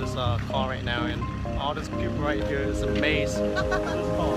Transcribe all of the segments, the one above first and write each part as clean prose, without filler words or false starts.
this car right now, and all these people right here is amazed at this car.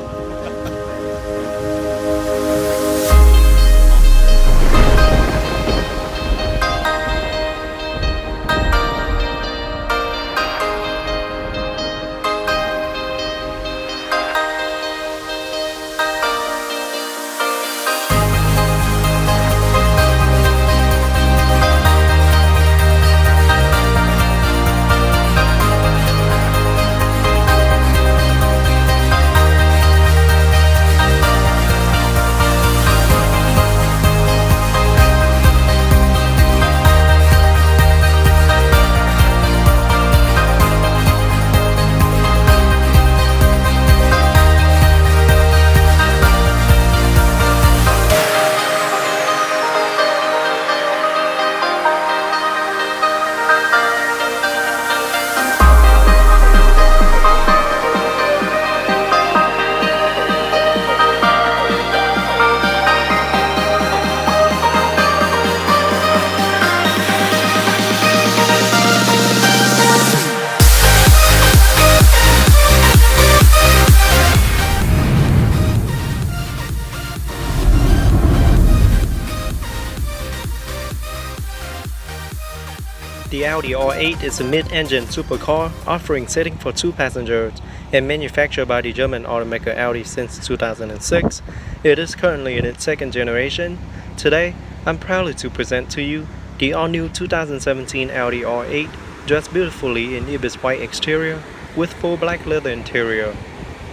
The Audi R8 is a mid-engine supercar offering seating for 2 passengers and manufactured by the German automaker Audi since 2006. It is currently in its second generation. Today, I'm proud to present to you the all-new 2017 Audi R8, dressed beautifully in Ibis white exterior with full black leather interior.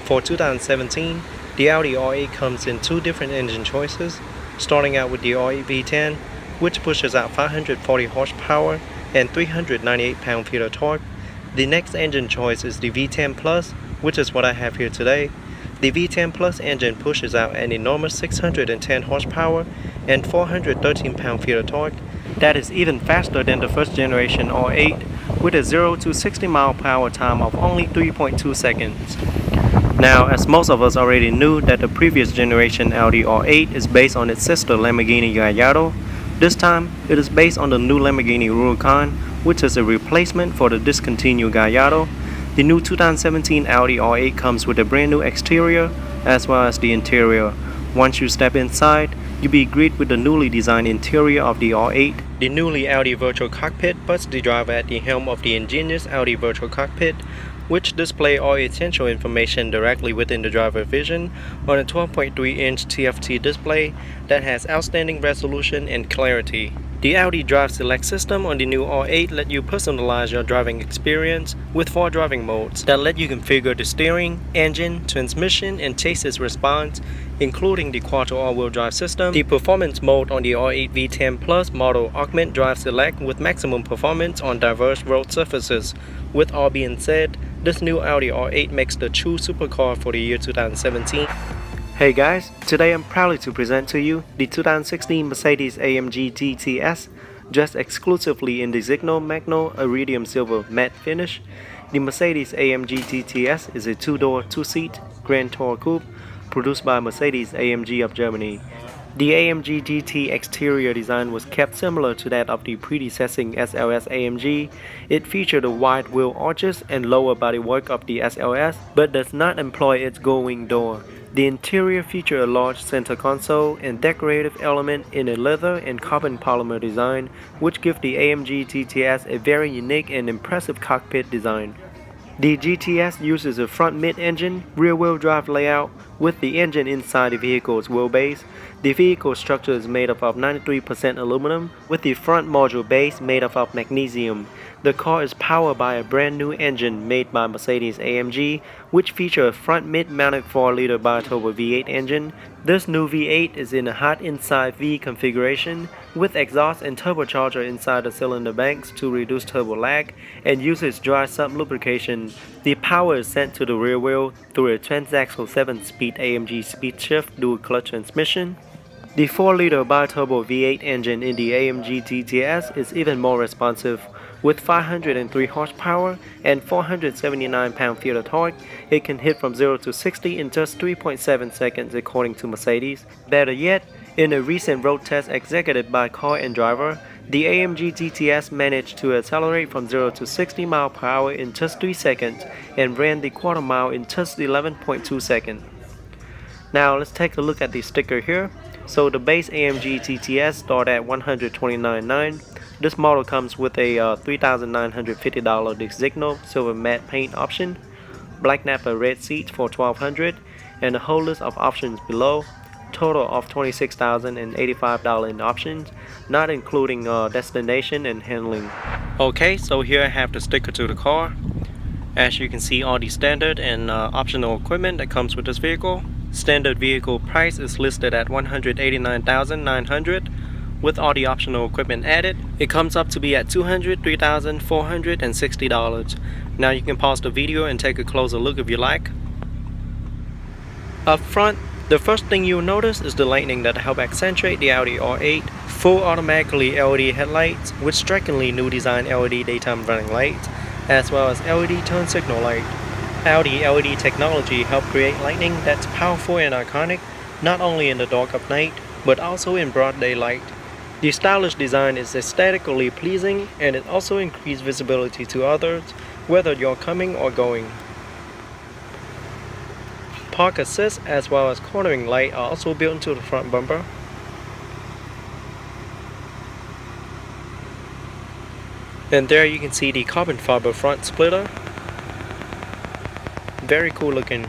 For 2017, the Audi R8 comes in 2 different engine choices, starting out with the R8 V10, which pushes out 540 horsepower and 398 pound-feet of torque. The next engine choice is the V10 Plus, which is what I have here today. The V10 Plus engine pushes out an enormous 610 horsepower and 413 pound-feet of torque. That is even faster than the first generation R8, with a 0 to 60 mile per hour time of only 3.2 seconds. Now, as most of us already knew that the previous generation Audi R8 is based on its sister Lamborghini Gallardo, this time, it is based on the new Lamborghini Huracan, which is a replacement for the discontinued Gallardo. The new 2017 Audi R8 comes with a brand new exterior as well as the interior. Once you step inside, you'll be greeted with the newly designed interior of the R8. The newly Audi Virtual Cockpit puts the driver at the helm of the ingenious Audi Virtual Cockpit, which display all essential information directly within the driver vision on a 12.3-inch TFT display that has outstanding resolution and clarity. The Audi Drive Select system on the new R8 let you personalize your driving experience with 4 driving modes that let you configure the steering, engine, transmission, and chassis response, including the Quattro all-wheel drive system. The performance mode on the R8 V10 Plus model augment Drive Select with maximum performance on diverse road surfaces. With all being said, this new Audi R8 makes the true supercar for the year 2017. Hey guys, today I'm proud to present to you the 2016 Mercedes-AMG GTS, dressed exclusively in the Signal Magno Iridium Silver matte finish. The Mercedes-AMG GTS is a 2-door, 2-seat Grand Tour Coupe produced by Mercedes-AMG of Germany. The AMG GT exterior design was kept similar to that of the predecessing SLS AMG. It featured the wide wheel arches and lower bodywork of the SLS, but does not employ its gull-wing door. The interior featured a large center console and decorative element in a leather and carbon polymer design, which give the AMG GTS a very unique and impressive cockpit design. The GTS uses a front mid-engine, rear-wheel drive layout with the engine inside the vehicle's wheelbase. The vehicle structure is made up of 93% aluminum, with the front module base made up of magnesium. The car is powered by a brand new engine made by Mercedes-AMG, which features a front mid-mounted 4-liter biturbo V8 engine. This new V8 is in a hot inside V configuration, with exhaust and turbocharger inside the cylinder banks to reduce turbo lag, and uses dry sump lubrication. The power is sent to the rear wheel through a transaxle 7-speed AMG speed shift dual clutch transmission. The 4-liter biturbo V8 engine in the AMG GTS is even more responsive. With 503 horsepower and 479 pound-feet of torque, it can hit from 0 to 60 in just 3.7 seconds according to Mercedes. Better yet, in a recent road test executed by Car and Driver, The AMG GTS managed to accelerate from 0 to 60 miles per hour in just 3 seconds and ran the quarter mile in just 11.2 seconds. Now let's take a look at the sticker here. So the base AMG GTS starts at $129.9. This model comes with a $3,950 Designal silver matte paint option, black Nappa red seats for $1,200, and a whole list of options below. Total of $26,085 in options, not including destination and handling. Okay, so here I have the sticker to the car. As you can see, all the standard and optional equipment that comes with this vehicle. Standard vehicle price is listed at $189,900. With all the optional equipment added, it comes up to be at $203,460. Now you can pause the video and take a closer look if you like. Up front, the first thing you'll notice is the lighting that help accentuate the Audi R8. Full automatically LED headlights with strikingly new design LED daytime running lights, as well as LED turn signal light. Audi LED technology help create lighting that's powerful and iconic, not only in the dark of night, but also in broad daylight. The stylish design is aesthetically pleasing, and it also increases visibility to others, whether you're coming or going. Park assist as well as cornering light are also built into the front bumper. And there you can see the carbon fiber front splitter. Very cool looking.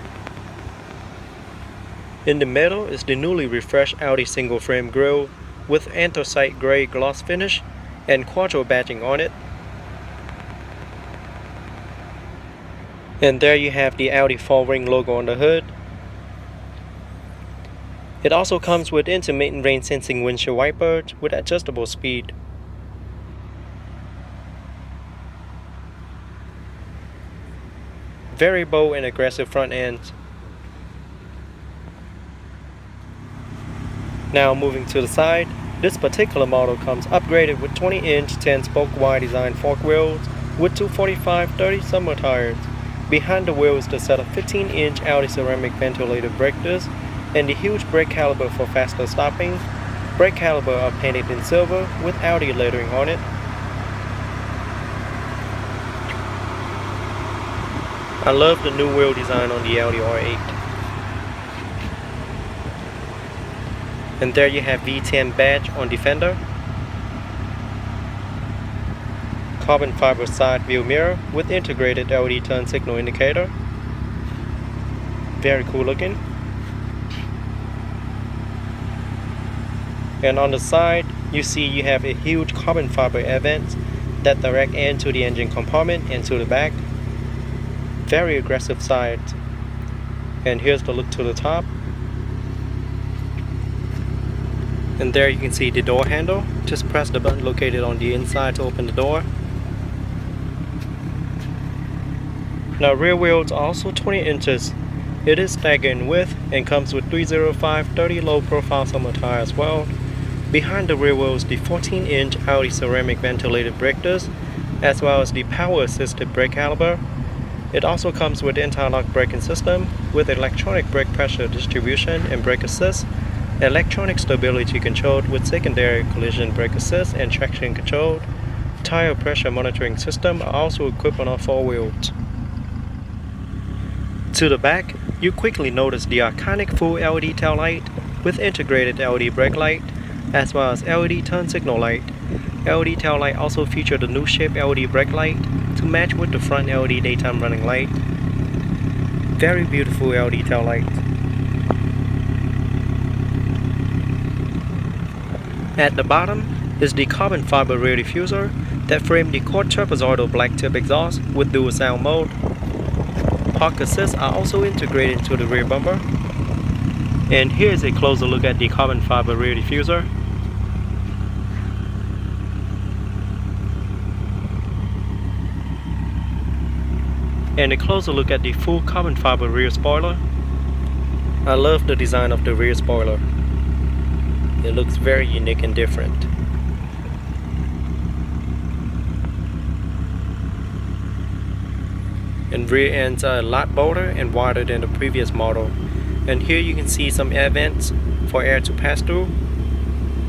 In the middle is the newly refreshed Audi single frame grille with anthracite gray gloss finish and Quattro badging on it. And there you have the Audi 4-ring logo on the hood. It also comes with intermittent rain sensing windshield wipers with adjustable speed. Very bold and aggressive front ends. Now moving to the side, this particular model comes upgraded with 20-inch 10-spoke wide design fork wheels with 245/30 summer tires. Behind the wheel is the set of 15-inch Audi ceramic ventilated brake discs and the huge brake caliper for faster stopping. Brake caliper are painted in silver with Audi lettering on it. I love the new wheel design on the Audi R8. And there you have V10 badge on the fender. Carbon fiber side view mirror with integrated LED turn signal indicator. Very cool looking. And on the side, you see you have a huge carbon fiber air vents that direct air to the engine compartment and to the back. Very aggressive sides. And here's the look to the top. And there you can see the door handle. Just press the button located on the inside to open the door. Now rear wheels are also 20 inches. It is staggered in width and comes with 305/30 low profile summer tire as well. Behind the rear wheels, the 14-inch Audi ceramic ventilated brake disc, as well as the power assisted brake caliper. It also comes with the anti-lock braking system with electronic brake pressure distribution and brake assist, electronic stability control with secondary collision brake assist and traction control. Tire pressure monitoring system are also equipped on all four wheels. To the back, you quickly notice the iconic full LED tail light with integrated LED brake light, as well as LED turn signal light. LED tail light also featured the new shape LED brake light to match with the front LED daytime running light. Very beautiful LED tail light. At the bottom is the carbon fiber rear diffuser that framed the quad trapezoidal black tip exhaust with dual sound mode. Park assists are also integrated into the rear bumper. And here's a closer look at the carbon fiber rear diffuser. And a closer look at the full carbon fiber rear spoiler. I love the design of the rear spoiler. It looks very unique and different. And rear ends are a lot bolder and wider than the previous model. And here you can see some air vents for air to pass through.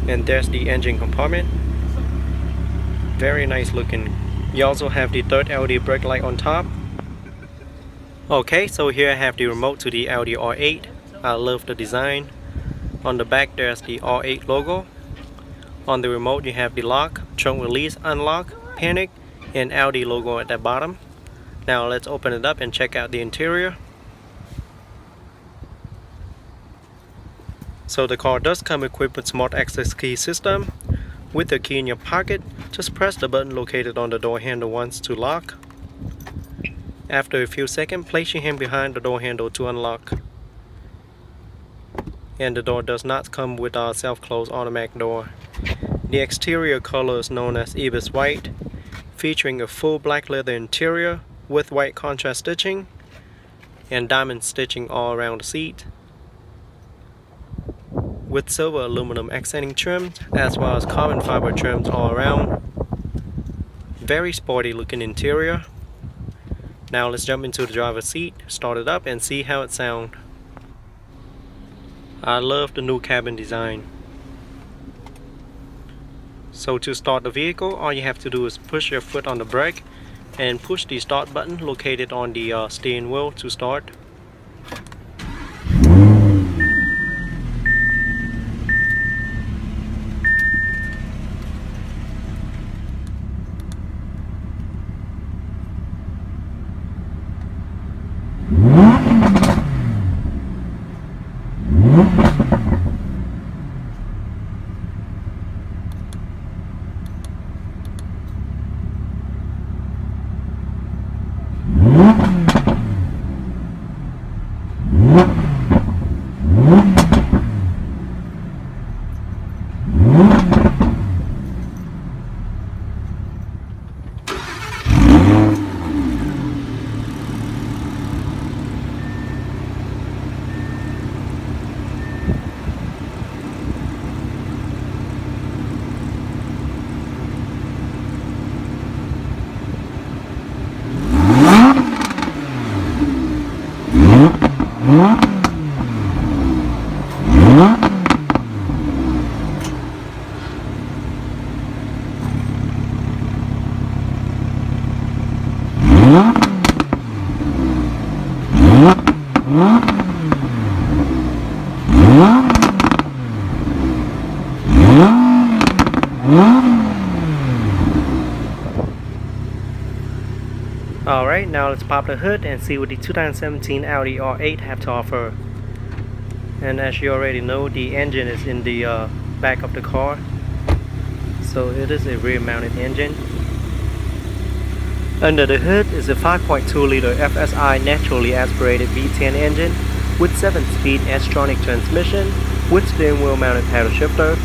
And there's the engine compartment. Very nice looking. You also have the third LED brake light on top. Okay, so here I have the remote to the Audi R8. I love the design. On the back there's the R8 logo. On the remote you have the lock, trunk release, unlock, panic, and Audi logo at the bottom. Now let's open it up and check out the interior. So the car does come equipped with smart access key system. With the key in your pocket, just press the button located on the door handle once to lock. After a few seconds, place your hand behind the door handle to unlock. And the door does not come with a self-close automatic door. The exterior color is known as Ibis White, featuring a full black leather interior with white contrast stitching and diamond stitching all around the seat, with silver aluminum accenting trim as well as carbon fiber trims all around. Very sporty looking interior. Now let's jump into the driver's seat, start it up and see how it sounds. I love the new cabin design. So to start the vehicle, all you have to do is push your foot on the brake and push the start button located on the steering wheel to start. Alright, now let's pop the hood and see what the 2017 Audi R8 have to offer. And as you already know, the engine is in the back of the car. So it is a rear mounted engine. Under the hood is a 5.2 liter FSI naturally aspirated V10 engine with 7-speed S-tronic transmission with steering wheel mounted paddle shifter,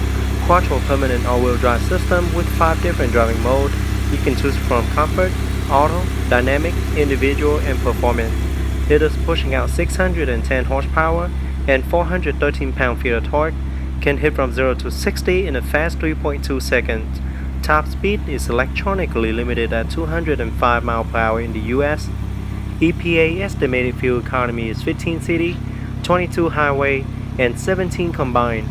quattro permanent all-wheel drive system with 5 different driving modes. You can choose from comfort, auto, dynamic, individual, and performance. It is pushing out 610 horsepower and 413 pound-feet of torque, can hit from 0 to 60 in a fast 3.2 seconds. Top speed is electronically limited at 205 mph in the US. EPA estimated fuel economy is 15 city, 22 highway, and 17 combined.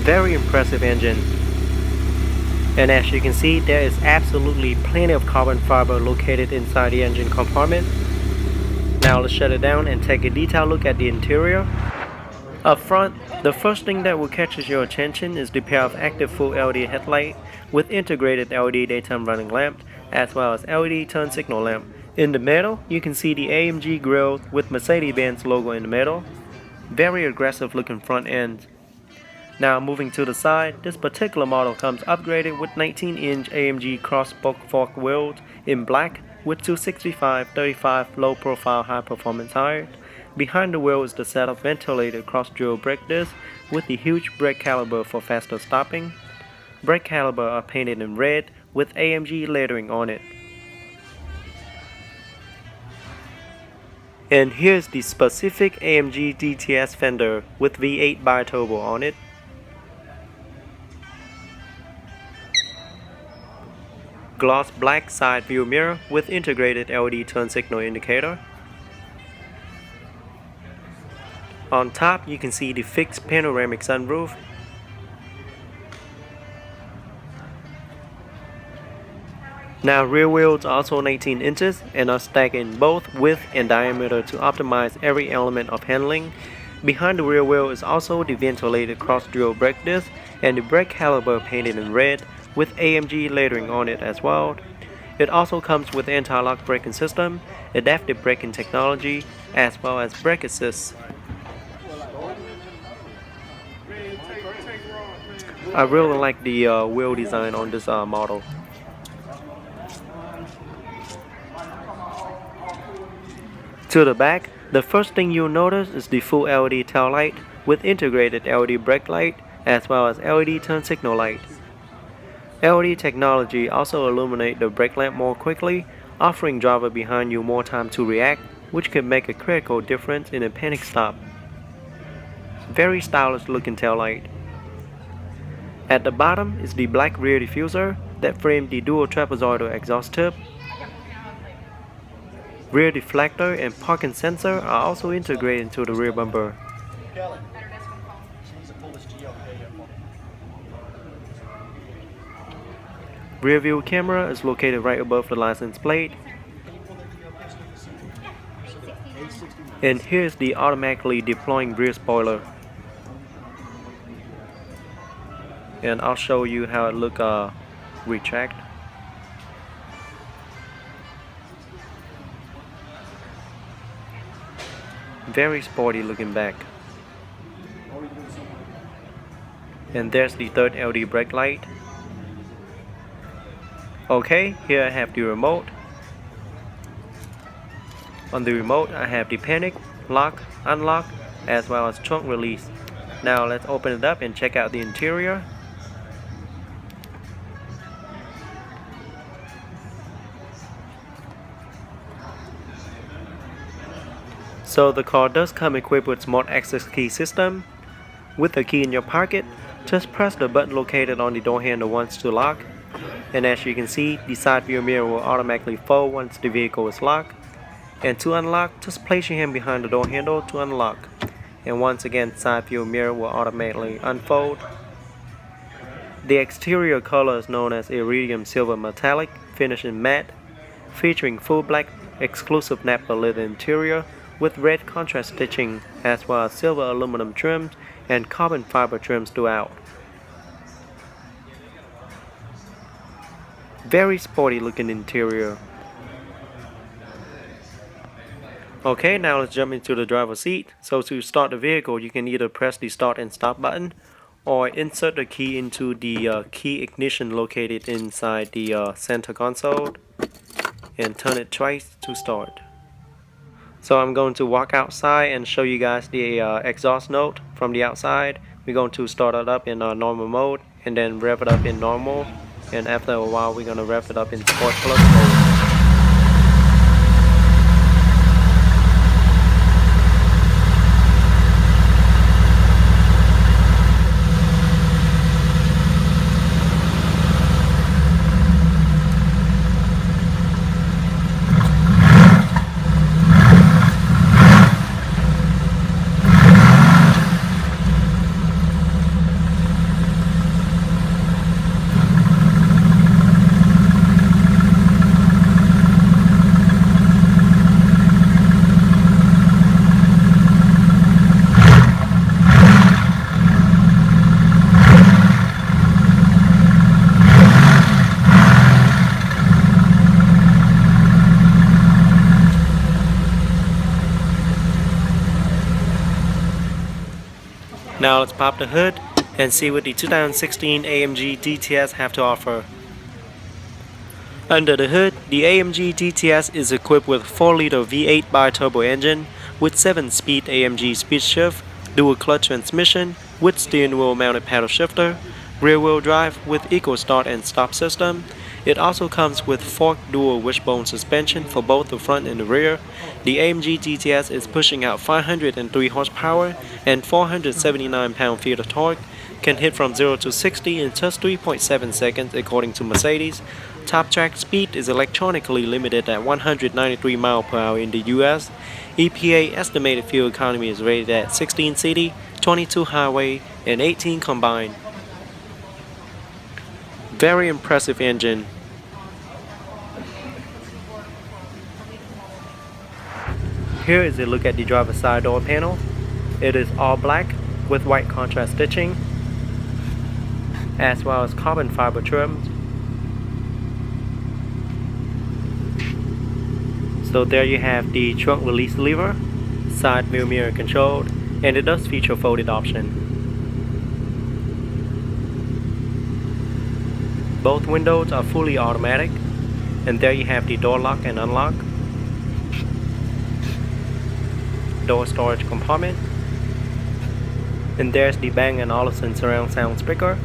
Very impressive engine. And as you can see, there is absolutely plenty of carbon fiber located inside the engine compartment. Now let's shut it down and take a detailed look at the interior. Up front, the first thing that will catch your attention is the pair of active full LED headlight with integrated LED daytime running lamp as well as LED turn signal lamp. In the middle, you can see the AMG grille with Mercedes-Benz logo in the middle. Very aggressive looking front end. Now moving to the side, this particular model comes upgraded with 19-inch AMG cross-spoke fork wheels in black with 265/35 low-profile high-performance tires. Behind the wheel is the set of ventilated cross-drill brake discs with the huge brake caliper for faster stopping. Brake caliper are painted in red with AMG lettering on it. And here's the specific AMG DTS fender with V8 bi-turbo on it. Gloss black side view mirror with integrated LED turn signal indicator. On top you can see the fixed panoramic sunroof. Now rear wheels are also 19 inches and are stacked in both width and diameter to optimize every element of handling. Behind the rear wheel is also the ventilated cross-drill brake disc and the brake caliper painted in red with AMG lettering on it as well. It also comes with anti-lock braking system, adaptive braking technology, as well as brake assist. I really like the wheel design on this model. To the back, the first thing you'll notice is the full LED tail light with integrated LED brake light as well as LED turn signal light. LED technology also illuminates the brake lamp more quickly, offering driver behind you more time to react, which can make a critical difference in a panic stop. Very stylish looking tail light. At the bottom is the black rear diffuser that frames the dual trapezoidal exhaust tube. Rear deflector and parking sensor are also integrated into the rear bumper. Rear view camera is located right above the license plate. And here's the automatically deploying rear spoiler. And I'll show you how it looks retract. Very sporty looking back. And there's the third LED brake light. Okay, here I have the remote. On the remote I have the panic, lock, unlock, as well as trunk release. Now let's open it up and check out the interior. So the car does come equipped with smart access key system. With the key in your pocket, just press the button located on the door handle once to lock. And as you can see, the side view mirror will automatically fold once the vehicle is locked. And to unlock, just place your hand behind the door handle to unlock. And once again, side view mirror will automatically unfold. The exterior color is known as iridium silver metallic, finished in matte, featuring full black exclusive nappa leather interior with red contrast stitching as well as silver aluminum trims and carbon fiber trims throughout. Very sporty looking interior. Okay, now let's jump into the driver's seat. So to start the vehicle, you can either press the start and stop button or insert the key into the key ignition located inside the center console and turn it twice to start. So I'm going to walk outside and show you guys the exhaust note from the outside. We're going to start it up in normal mode and then rev it up in normal, and after a while we're going to rev it up in sport plus mode. Now let's pop the hood and see what the 2016 AMG GTS have to offer. Under the hood, the AMG GTS is equipped with 4-liter V8 bi-turbo engine with 7-speed AMG speed shift, dual clutch transmission with steering wheel mounted paddle shifter, rear wheel drive with eco start and stop system. It also comes with forked dual wishbone suspension for both the front and the rear. The AMG GTS is pushing out 503 horsepower and 479 pound-feet of torque, can hit from 0 to 60 in just 3.7 seconds according to Mercedes. Top track speed is electronically limited at 193 miles per hour in the US. EPA estimated fuel economy is rated at 16 city, 22 highway, and 18 combined. Very impressive engine. here is a look at the driver's side door panel. It is all black with white contrast stitching, as well as carbon fiber trims. So there you have the trunk release lever, side view mirror controlled, and it does feature folded option. Both windows are fully automatic, and there you have the door lock and unlock, door storage compartment, and there's the Bang & Olufsen surround sound speaker.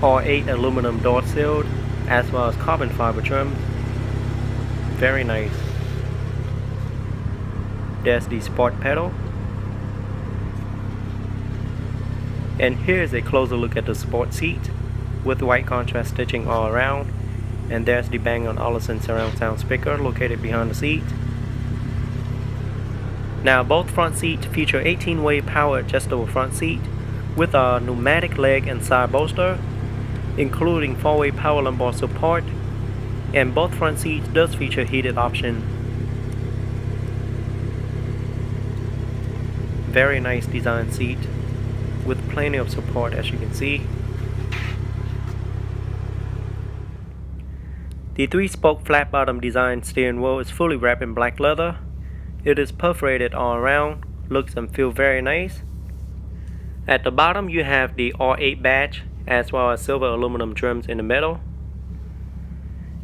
All 8 aluminum door sealed, as well as carbon fiber trim. Very nice. There's the sport pedal. And here's a closer look at the sport seat with white contrast stitching all around. And there's the Bang & Olufsen surround sound speaker located behind the seat. Now both front seats feature 18-way power adjustable front seat with a pneumatic leg and side bolster, including 4-way power lumbar support, and both front seats does feature heated option. Very nice design seat with plenty of support, as you can see. The 3-spoke flat bottom design steering wheel is fully wrapped in black leather. It is perforated all around, looks and feels very nice. At the bottom you have the R8 badge, as well as silver aluminum trims in the middle.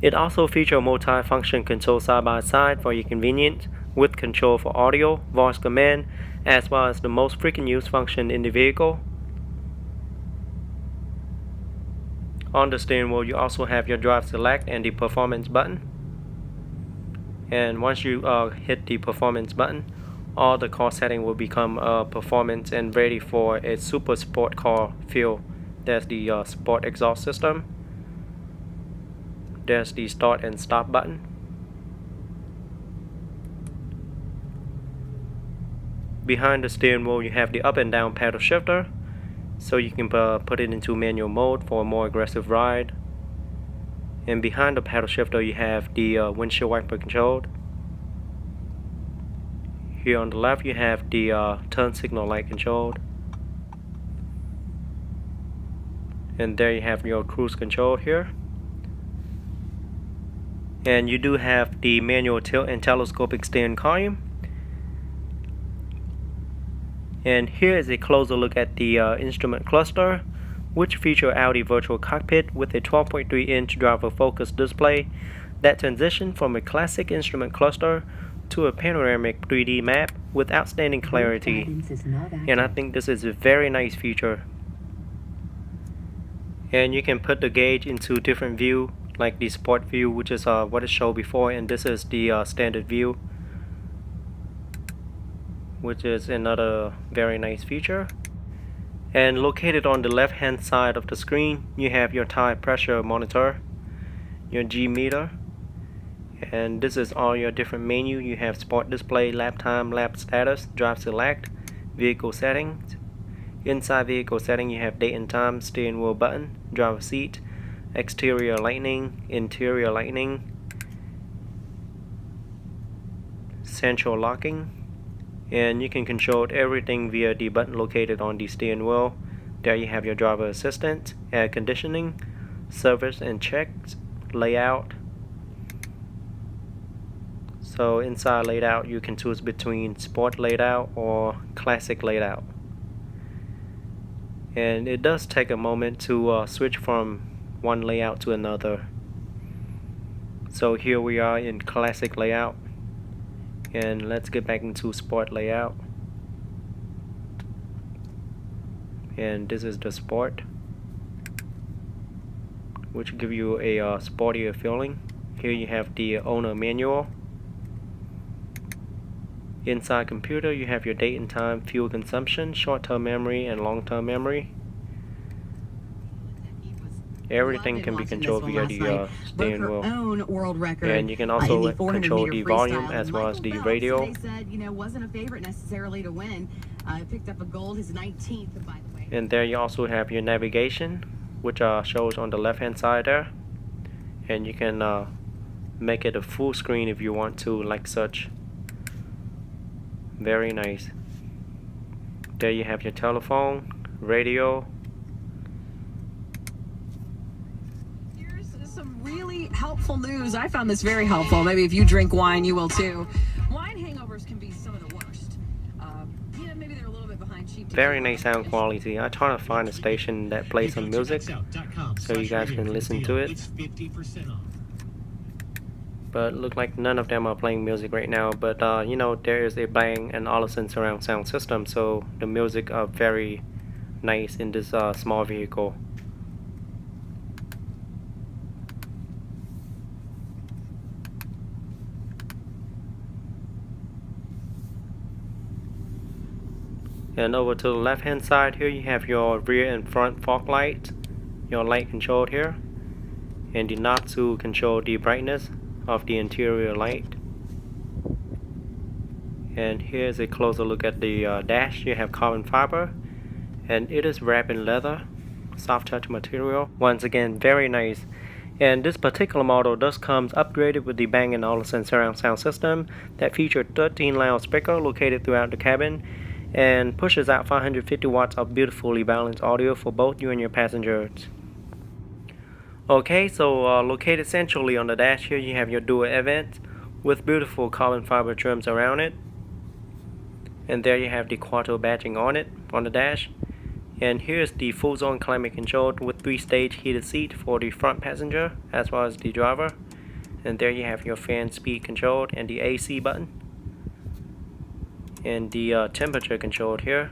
It also features a multi-function control side by side for your convenience, with control for audio, voice command, as well as the most frequent used function in the vehicle. On the steering wheel you also have your drive select and the performance button. And once you hit the performance button, all the car settings will become performance and ready for a super sport car feel. There's the sport exhaust system. There's the start and stop button. Behind the steering wheel you have the up and down paddle shifter, so you can put it into manual mode for a more aggressive ride. And behind the paddle shifter you have the windshield wiper control. Here on the left you have the turn signal light control. And there you have your cruise control here. And you do have the manual tilt and telescopic steering column. And here is a closer look at the instrument cluster, which feature Audi Virtual Cockpit with a 12.3-inch driver focus display that transitions from a classic instrument cluster to a panoramic 3D map with outstanding clarity. And I think this is a very nice feature. And you can put the gauge into different view, like the sport view, which is what it showed before, and this is the standard view, which is another very nice feature. And located on the left hand side of the screen you have your tire pressure monitor, your G meter, and this is all your different menu. You have sport display, lap time, lap status, drive select, vehicle settings. Inside vehicle setting you have date and time, steering wheel button, driver seat, exterior lighting, interior lighting, central locking, and you can control everything via the button located on the steering wheel. There you have your driver assistant, air conditioning, service and checks, layout. So inside layout you can choose between sport layout or classic layout. And it does take a moment to switch from one layout to another. So here we are in classic layout, and let's get back into sport layout. And this is the sport, which give you a sportier feeling. Here you have the owner manual. Inside computer you have your date and time, fuel consumption, short-term memory and long-term memory. Everything can be controlled via the steering wheel. And you can also control the volume as well as the radio. Wasn't a favorite necessarily to win. Picked up a gold, his 19th, by the way. And there you also have your navigation, which shows on the left hand side there. and you can make it a full screen if you want to, like such. Very nice. There you have your telephone, radio. Here's some really helpful news. I found this very helpful. Maybe if you drink wine, you will too. Wine hangovers can be some of the worst. Yeah, maybe they're a little bit behind cheap. Very nice sound quality. I try to find a station that plays some music so you guys can listen to it. But look like none of them are playing music right now. But you know, there is a Bang & Olufsen surround sound system, so the music are very nice in this small vehicle. And over to the left hand side here, you have your rear and front fog light, your light control here, and the knob to control the brightness of the interior light. And here's a closer look at the dash. You have carbon fiber, and it is wrapped in leather, soft touch material. Once again, very nice. And this particular model does come upgraded with the Bang & Olufsen surround sound system that featured 13 loudspeakers located throughout the cabin and pushes out 550 watts of beautifully balanced audio for both you and your passengers. Okay, so located centrally on the dash here, you have your dual event with beautiful carbon fiber trims around it. And there you have the Quarto badging on it, on the dash. And here's the full zone climate control with 3-stage heated seat for the front passenger as well as the driver. And there you have your fan speed control and the AC button. And the temperature control here.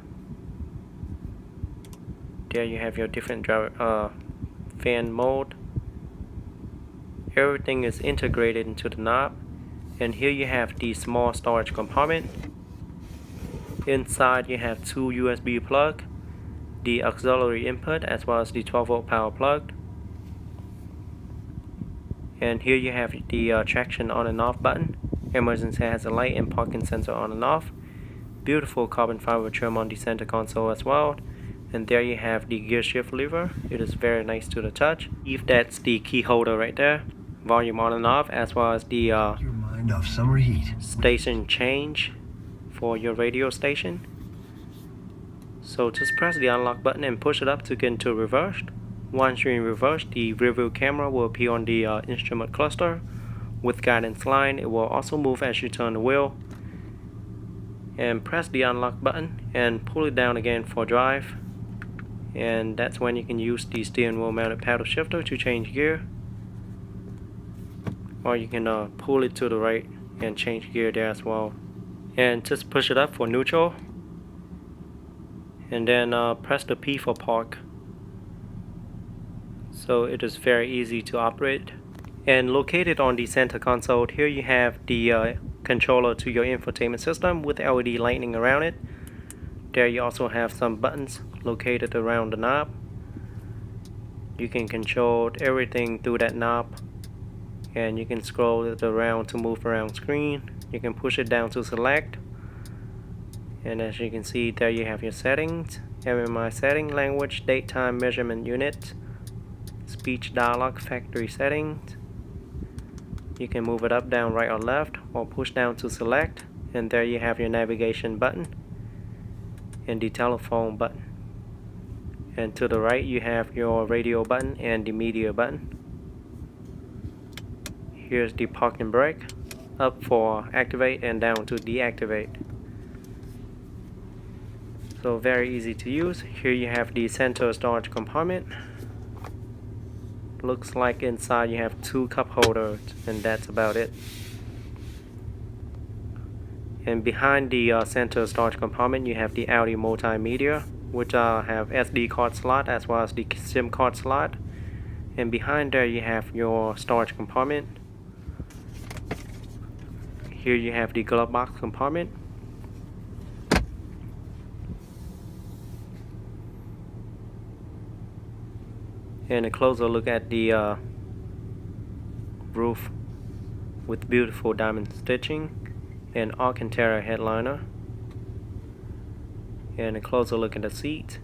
There you have your different driver, fan mode. Everything is integrated into the knob. And here you have the small storage compartment. Inside you have 2 USB plug, the auxiliary input as well as the 12-volt power plug. And here you have the traction on and off button, emergency hazard light and parking sensor on and off. Beautiful carbon fiber trim on the center console as well. And there you have the gear shift lever. It is very nice to the touch. If that's the key holder right there, volume on and off, as well as the your mind off summer heat. Station change for your radio station. So just press the unlock button and push it up to get into reverse. Once you're in reverse, the rear view camera will appear on the instrument cluster. With guidance line, it will also move as you turn the wheel. And press the unlock button and pull it down again for drive. And that's when you can use the steering wheel mounted paddle shifter to change gear. Or you can pull it to the right and change gear there as well. And just push it up for neutral. And then press the P for park. So it is very easy to operate. And located on the center console, here you have the controller to your infotainment system with LED lighting around it. There you also have some buttons located around the knob. You can control everything through that knob, and you can scroll it around to move around screen. You can push it down to select, and as you can see, there you have your settings. MMI setting, language, date, time, measurement unit, speech, dialogue, factory settings. You can move it up, down, right, or left, or push down to select. And there you have your navigation button and the telephone button. And to the right you have your radio button and the media button. Here's the park and brake, up for activate and down to deactivate. So very easy to use. Here you have the center storage compartment. Looks like inside you have 2 cup holders, and that's about it. And behind the center storage compartment you have the Audi multimedia, which have SD card slot as well as the SIM card slot. And behind there you have your storage compartment. Here you have the glove box compartment. And a closer look at the roof with beautiful diamond stitching and Alcantara headliner. And a closer look at the seat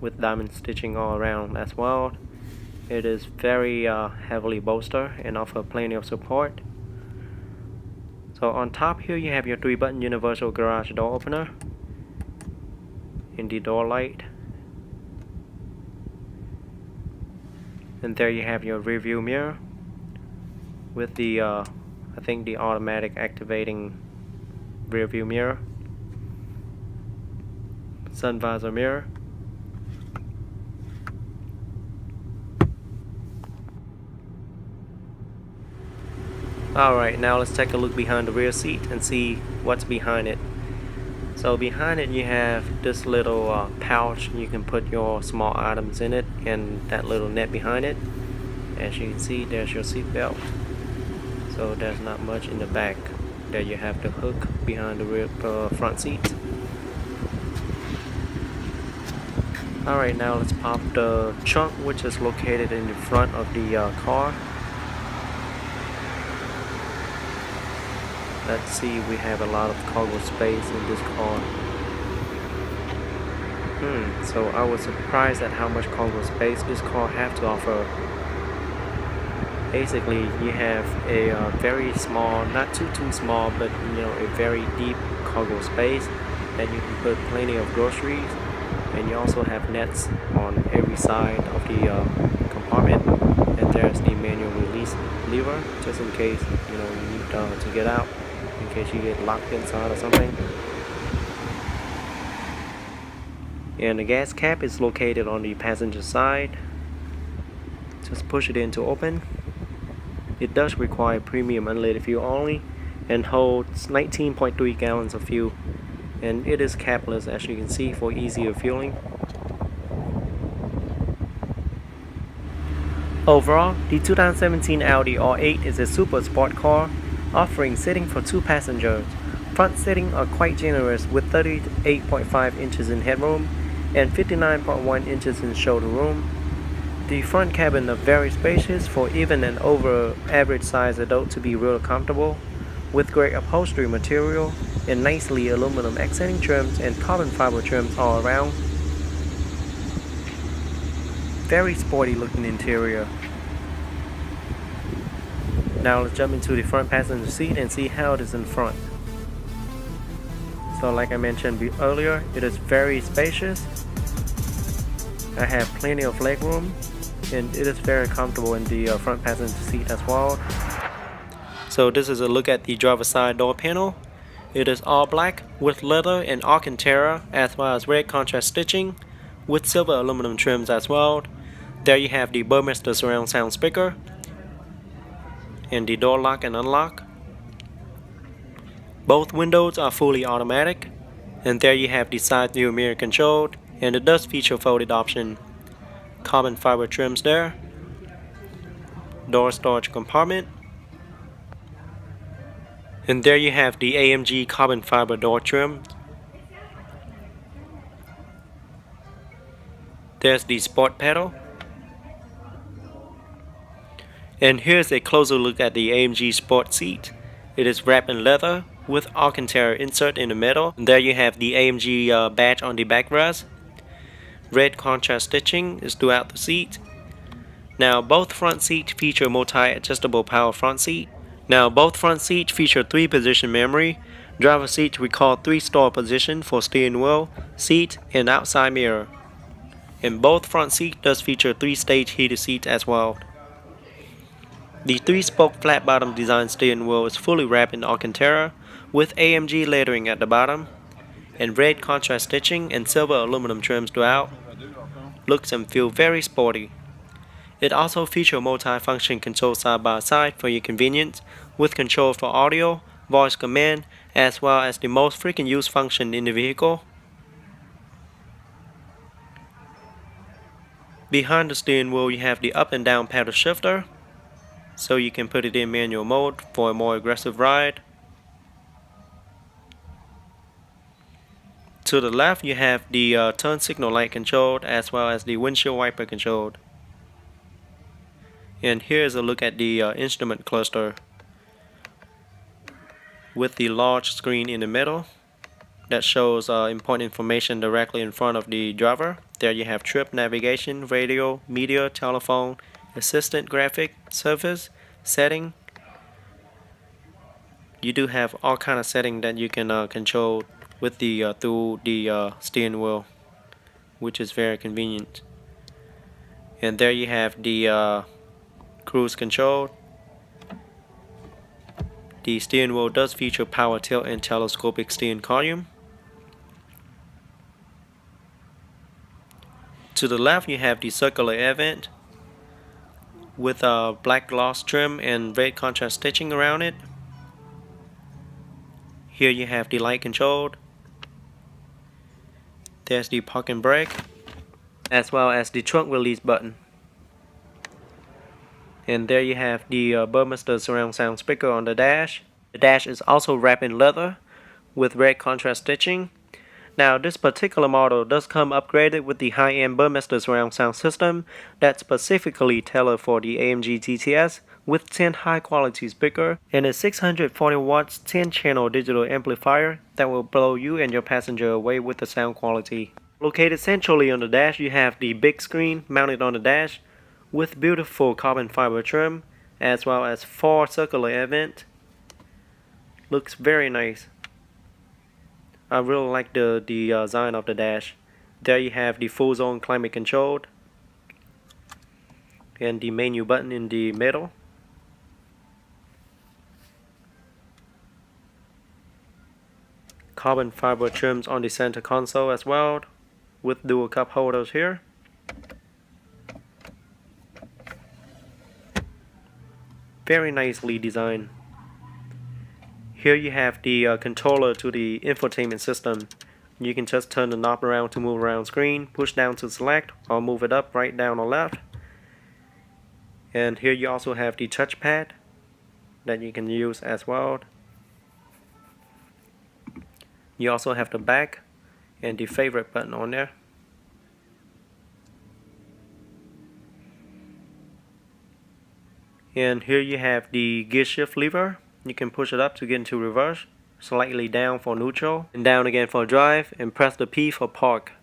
with diamond stitching all around as well. It is very heavily bolstered and offer plenty of support. So on top here you have your 3-button universal garage door opener and the door light. And there you have your rear view mirror with the I think the automatic activating rear view mirror, sun visor mirror. Alright, now let's take a look behind the rear seat and see what's behind it. So behind it you have this little pouch. You can put your small items in it, and that little net behind it. As you can see, there's your seat belt. So there's not much in the back. There you have the hook behind the rear front seat. Alright, now let's pop the trunk, which is located in the front of the car. Let's see, we have a lot of cargo space in this car. So I was surprised at how much cargo space this car has to offer. Basically, you have a very small, not too small, but a very deep cargo space that you can put plenty of groceries. And you also have nets on every side of the compartment. And there's the manual release lever, just in case you need to get out, in case you get locked inside or something. And the gas cap is located on the passenger side. Just push it in to open. It does require premium unleaded fuel only and holds 19.3 gallons of fuel. And it is capless, as you can see, for easier fueling. Overall, the 2017 Audi R8 is a super sport car, offering seating for 2 passengers. Front seating are quite generous with 38.5 inches in headroom and 59.1 inches in shoulder room. The front cabin is very spacious for even an over average size adult to be real comfortable, with great upholstery material and nicely aluminum accenting trims and carbon fiber trims all around. Very sporty looking interior. Now let's jump into the front passenger seat and see how it is in front. So like I mentioned earlier, it is very spacious. I have plenty of leg room, and it is very comfortable in the front passenger seat as well. So this is a look at the driver's side door panel. It is all black with leather and Alcantara, as well as red contrast stitching with silver aluminum trims as well. There you have the Burmester surround sound speaker and the door lock and unlock. Both windows are fully automatic, and there you have the side view mirror control, and it does feature folded option. Carbon fiber trims there. Door storage compartment. And there you have the AMG carbon fiber door trim. There's the sport pedal. And here's a closer look at the AMG sport seat. It is wrapped in leather with Alcantara insert in the middle. And there you have the AMG badge on the backrest. Red contrast stitching is throughout the seat. Now both front seats feature multi-adjustable power front seat. Now both front seats feature 3-position memory. Driver seat recall 3 store position for steering wheel, seat, and outside mirror. And both front seats does feature 3-stage heated seats as well. The 3-spoke flat bottom design steering wheel is fully wrapped in Alcantara with AMG lettering at the bottom, and red contrast stitching and silver aluminum trims throughout. Looks and feel very sporty. It also features multi-function control side by side for your convenience, with control for audio, voice command, as well as the most frequent used function in the vehicle. Behind the steering wheel you have the up and down paddle shifter, so you can put it in manual mode for a more aggressive ride. To the left you have the turn signal light control, as well as the windshield wiper control. And here's a look at the instrument cluster with the large screen in the middle that shows important information directly in front of the driver. There you have trip, navigation, radio, media, telephone, assistant graphic surface setting. You do have all kind of setting that you can control with the through the steering wheel, which is very convenient. And there you have the cruise control. The steering wheel does feature power tilt and telescopic steering column. To the left you have the circular air vent with a black gloss trim and red contrast stitching around it. Here you have the light control. There's the parking brake, as well as the trunk release button. And there you have the Burmester surround sound speaker on the dash. The dash is also wrapped in leather with red contrast stitching. Now this particular model does come upgraded with the high-end Burmester surround sound system that's specifically tailored for the AMG GTS with 10 high-quality speaker and a 640 watts 10-channel digital amplifier that will blow you and your passenger away with the sound quality. Located centrally on the dash, you have the big screen mounted on the dash with beautiful carbon fiber trim, as well as 4 circular air vent. Looks very nice. I really like the design of the dash. There you have the full zone climate control and the menu button in the middle. Carbon fiber trims on the center console as well, with dual cup holders here. Very nicely designed. Here you have the controller to the infotainment system. You can just turn the knob around to move around screen, push down to select, or move it up, right, down, or left. And here you also have the touchpad that you can use as well. You also have the back and the favorite button on there. And here you have the gear shift lever. You can push it up to get into reverse, slightly down for neutral, and down again for drive, and press the P for park.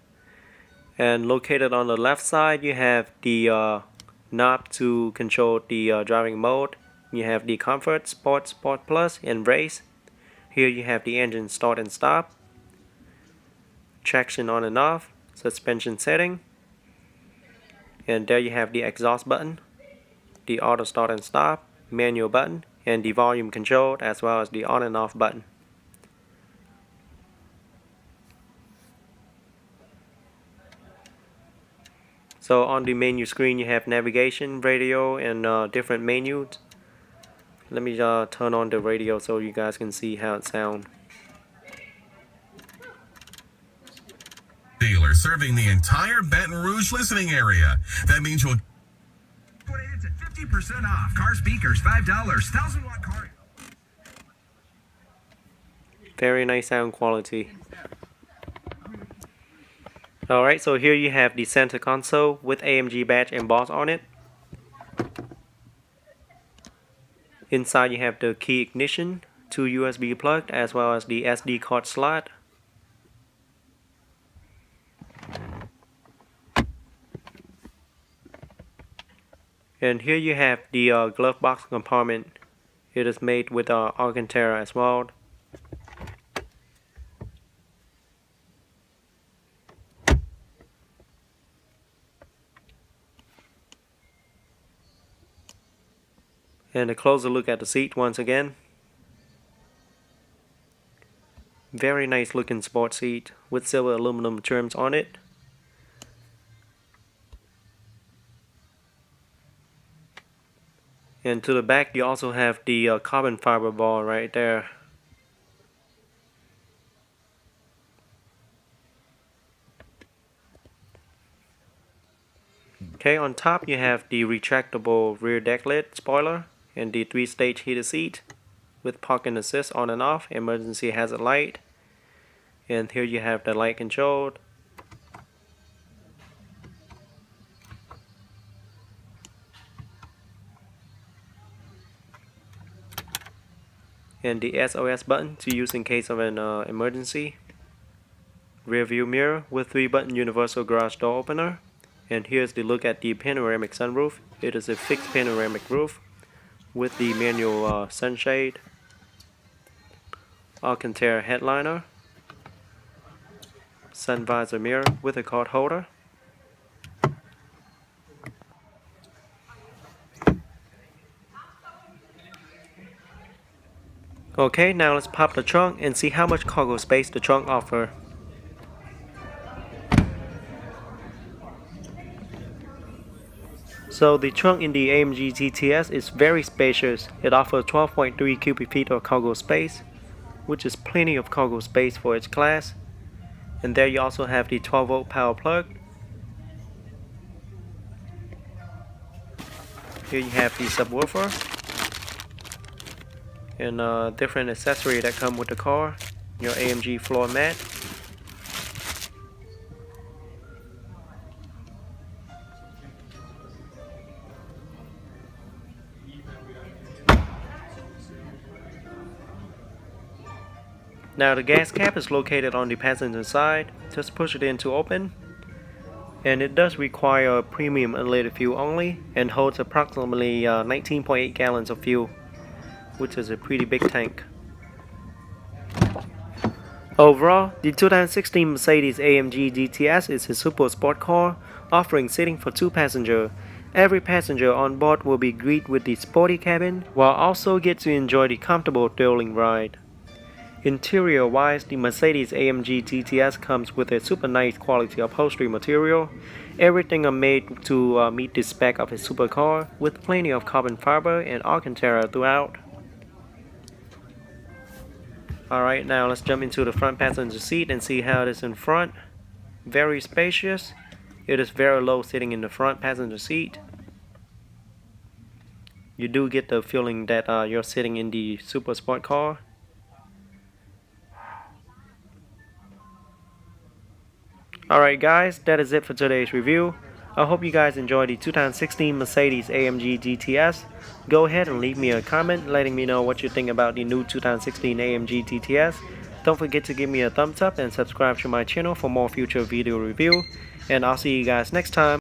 And located on the left side you have the knob to control the driving mode. You have the Comfort, Sport, Sport Plus, and Race. Here you have the engine start and stop, traction on and off, suspension setting, and there you have the exhaust button, the auto start and stop, manual button, and the volume control, as well as the on and off button. So on the menu screen you have navigation, radio, and different menus. Let me turn on the radio so you guys can see how it sounds. Dealer serving the entire Baton Rouge listening area. That means you'll It's at 50% off. Car speakers, $5. 1,000-watt car. Very nice sound quality. Alright, so here you have the center console with AMG badge embossed on it. Inside you have the key ignition, 2 USB plugs, as well as the SD card slot. And here you have the glove box compartment. It is made with Alcantara as well. And a closer look at the seat once again. Very nice looking sport seat with silver aluminum trims on it. And to the back you also have the carbon fiber bar right there. Okay, on top you have the retractable rear deck lid spoiler and the 3-stage heated seat with parking assist on and off, emergency hazard light, and here you have the light control. And the SOS button to use in case of an emergency. Rear view mirror with 3-button universal garage door opener. And here's the look at the panoramic sunroof. It is a fixed panoramic roof with the manual sunshade, Alcantara headliner, sun visor mirror with a card holder. Okay, now let's pop the trunk and see how much cargo space the trunk offers. So the trunk in the AMG GTS is very spacious. It offers 12.3 cubic feet of cargo space, which is plenty of cargo space for its class. And there you also have the 12-volt power plug. Here you have the subwoofer and different accessories that come with the car. Your AMG floor mat. Now the gas cap is located on the passenger side. Just push it in to open. And it does require premium unleaded fuel only and holds approximately 19.8 gallons of fuel, which is a pretty big tank. Overall, the 2016 Mercedes-AMG GTS is a super sport car offering seating for 2 passengers. Every passenger on board will be greeted with the sporty cabin, while also get to enjoy the comfortable thrilling ride. Interior wise, the Mercedes-AMG GTS comes with a super nice quality upholstery material. Everything are made to meet the spec of a supercar, with plenty of carbon fiber and Alcantara throughout. Alright, now let's jump into the front passenger seat and see how it is in front. Very spacious. It is very low sitting in the front passenger seat. You do get the feeling that you're sitting in the super sport car. Alright guys, that is it for today's review. I hope you guys enjoyed the 2016 Mercedes-AMG GTS. Go ahead and leave me a comment letting me know what you think about the new 2016 AMG GTS. Don't forget to give me a thumbs up and subscribe to my channel for more future video review. And I'll see you guys next time.